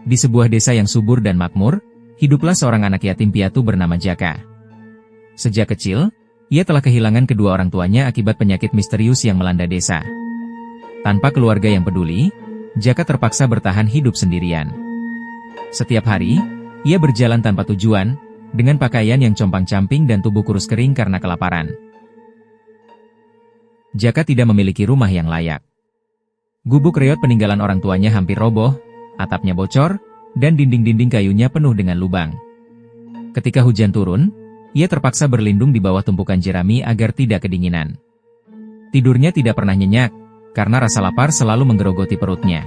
Di sebuah desa yang subur dan makmur, hiduplah seorang anak yatim piatu bernama Jaka. Sejak kecil, ia telah kehilangan kedua orang tuanya akibat penyakit misterius yang melanda desa. Tanpa keluarga yang peduli, Jaka terpaksa bertahan hidup sendirian. Setiap hari, ia berjalan tanpa tujuan, dengan pakaian yang compang-camping dan tubuh kurus kering karena kelaparan. Jaka tidak memiliki rumah yang layak. Gubuk reot peninggalan orang tuanya hampir roboh, atapnya bocor, dan dinding-dinding kayunya penuh dengan lubang. Ketika hujan turun, ia terpaksa berlindung di bawah tumpukan jerami agar tidak kedinginan. Tidurnya tidak pernah nyenyak, karena rasa lapar selalu menggerogoti perutnya.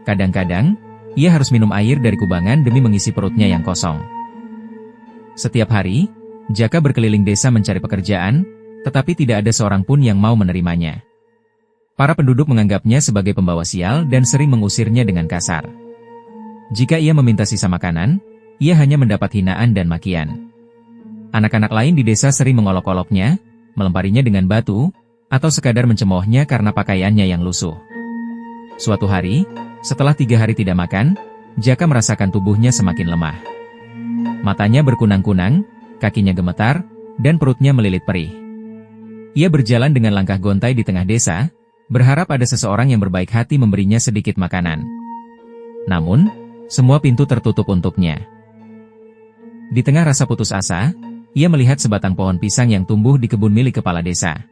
Kadang-kadang, ia harus minum air dari kubangan demi mengisi perutnya yang kosong. Setiap hari, Jaka berkeliling desa mencari pekerjaan, tetapi tidak ada seorang pun yang mau menerimanya. Para penduduk menganggapnya sebagai pembawa sial dan sering mengusirnya dengan kasar. Jika ia meminta sisa makanan, ia hanya mendapat hinaan dan makian. Anak-anak lain di desa sering mengolok-oloknya, melemparinya dengan batu, atau sekadar mencemoohnya karena pakaiannya yang lusuh. Suatu hari, setelah 3 hari tidak makan, Jaka merasakan tubuhnya semakin lemah. Matanya berkunang-kunang, kakinya gemetar, dan perutnya melilit perih. Ia berjalan dengan langkah gontai di tengah desa, berharap ada seseorang yang berbaik hati memberinya sedikit makanan. Namun, semua pintu tertutup untuknya. Di tengah rasa putus asa, ia melihat sebatang pohon pisang yang tumbuh di kebun milik kepala desa.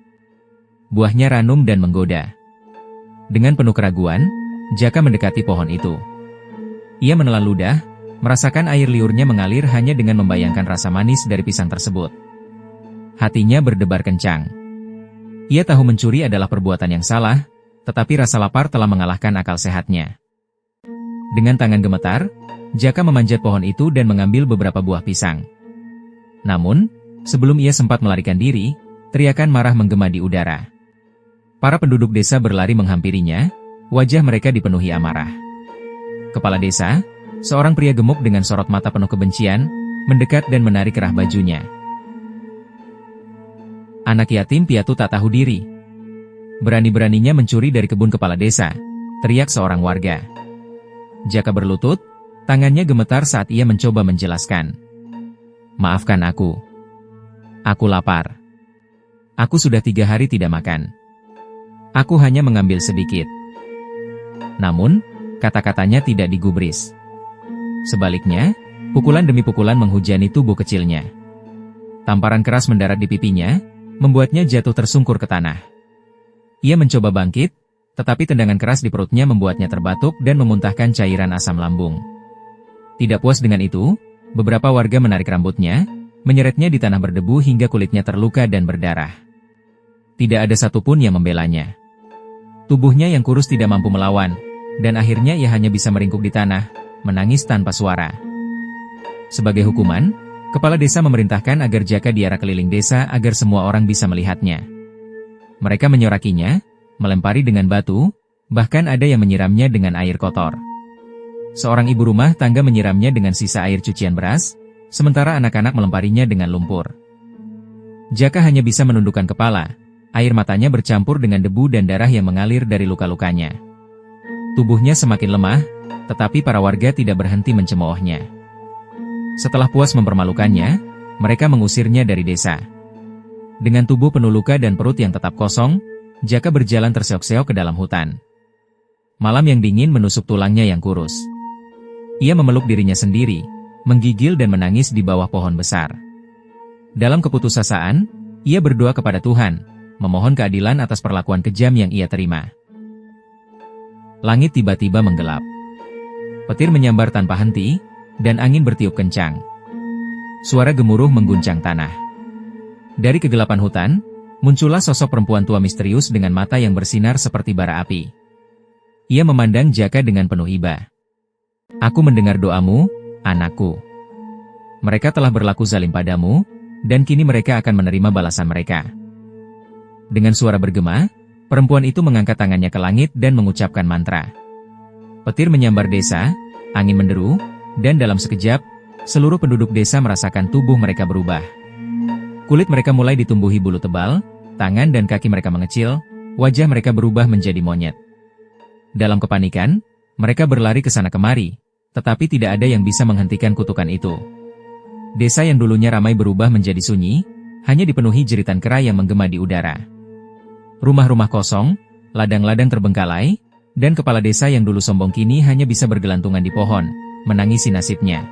Buahnya ranum dan menggoda. Dengan penuh keraguan, Jaka mendekati pohon itu. Ia menelan ludah, merasakan air liurnya mengalir hanya dengan membayangkan rasa manis dari pisang tersebut. Hatinya berdebar kencang. Ia tahu mencuri adalah perbuatan yang salah, tetapi rasa lapar telah mengalahkan akal sehatnya. Dengan tangan gemetar, Jaka memanjat pohon itu dan mengambil beberapa buah pisang. Namun, sebelum ia sempat melarikan diri, teriakan marah menggema di udara. Para penduduk desa berlari menghampirinya, wajah mereka dipenuhi amarah. Kepala desa, seorang pria gemuk dengan sorot mata penuh kebencian, mendekat dan menarik kerah bajunya. Anak yatim piatu tak tahu diri. Berani-beraninya mencuri dari kebun kepala desa, teriak seorang warga. Jaka berlutut, tangannya gemetar saat ia mencoba menjelaskan. Maafkan aku. Aku lapar. Aku sudah 3 hari tidak makan. Aku hanya mengambil sedikit. Namun, kata-katanya tidak digubris. Sebaliknya, pukulan demi pukulan menghujani tubuh kecilnya. Tamparan keras mendarat di pipinya, membuatnya jatuh tersungkur ke tanah. Ia mencoba bangkit, tetapi tendangan keras di perutnya membuatnya terbatuk dan memuntahkan cairan asam lambung. Tidak puas dengan itu, beberapa warga menarik rambutnya, menyeretnya di tanah berdebu hingga kulitnya terluka dan berdarah. Tidak ada satupun yang membelanya. Tubuhnya yang kurus tidak mampu melawan, dan akhirnya ia hanya bisa meringkuk di tanah, menangis tanpa suara. Sebagai hukuman, kepala desa memerintahkan agar Jaka diarak keliling desa agar semua orang bisa melihatnya. Mereka menyorakinya, melempari dengan batu, bahkan ada yang menyiramnya dengan air kotor. Seorang ibu rumah tangga menyiramnya dengan sisa air cucian beras, sementara anak-anak melemparinya dengan lumpur. Jaka hanya bisa menundukkan kepala, air matanya bercampur dengan debu dan darah yang mengalir dari luka-lukanya. Tubuhnya semakin lemah, tetapi para warga tidak berhenti mencemoohnya. Setelah puas mempermalukannya, mereka mengusirnya dari desa. Dengan tubuh penuh luka dan perut yang tetap kosong, Jaka berjalan terseok-seok ke dalam hutan. Malam yang dingin menusuk tulangnya yang kurus. Ia memeluk dirinya sendiri, menggigil dan menangis di bawah pohon besar. Dalam keputusasaan, ia berdoa kepada Tuhan, memohon keadilan atas perlakuan kejam yang ia terima. Langit tiba-tiba menggelap. Petir menyambar tanpa henti, dan angin bertiup kencang. Suara gemuruh mengguncang tanah. Dari kegelapan hutan, muncullah sosok perempuan tua misterius dengan mata yang bersinar seperti bara api. Ia memandang Jaka dengan penuh iba. Aku mendengar doamu, anakku. Mereka telah berlaku zalim padamu, dan kini mereka akan menerima balasan mereka. Dengan suara bergema, perempuan itu mengangkat tangannya ke langit dan mengucapkan mantra. Petir menyambar desa, angin menderu, dan dalam sekejap, seluruh penduduk desa merasakan tubuh mereka berubah. Kulit mereka mulai ditumbuhi bulu tebal, tangan dan kaki mereka mengecil, wajah mereka berubah menjadi monyet. Dalam kepanikan, mereka berlari ke sana kemari, Tetapi tidak ada yang bisa menghentikan kutukan itu. Desa yang dulunya ramai berubah menjadi sunyi, hanya dipenuhi jeritan kera yang menggema di udara. Rumah-rumah kosong, ladang-ladang terbengkalai, dan kepala desa yang dulu sombong kini hanya bisa bergelantungan di pohon, menangisi nasibnya.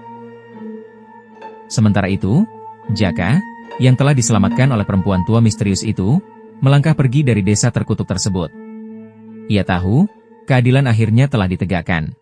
Sementara itu, Jaka, yang telah diselamatkan oleh perempuan tua misterius itu, melangkah pergi dari desa terkutuk tersebut. Ia tahu, keadilan akhirnya telah ditegakkan.